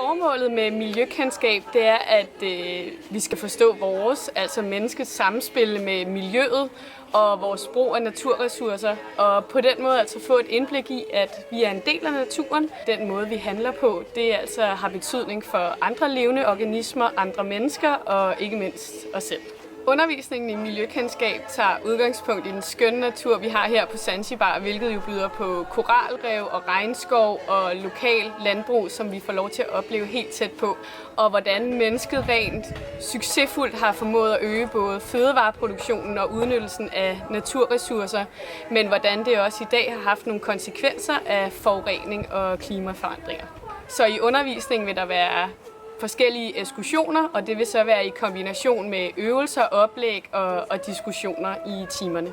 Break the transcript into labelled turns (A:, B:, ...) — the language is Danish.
A: Formålet med miljøkendskab, det er, at vi skal forstå vores, altså menneskets samspil med miljøet og vores brug af naturressourcer. Og på den måde altså få et indblik i, at vi er en del af naturen. Den måde, vi handler på, det altså har betydning for andre levende organismer, andre mennesker og ikke mindst os selv. Undervisningen i miljøkendskab tager udgangspunkt i den skønne natur, vi har her på Zanzibar, hvilket jo byder på koralrev og regnskov og lokal landbrug, som vi får lov til at opleve helt tæt på. Og hvordan mennesket rent succesfuldt har formået at øge både fødevareproduktionen og udnyttelsen af naturressourcer, men hvordan det også i dag har haft nogle konsekvenser af forurening og klimaforandringer. Så i undervisningen vil der være forskellige ekskursioner, og det vil så være i kombination med øvelser, oplæg og diskussioner i timerne.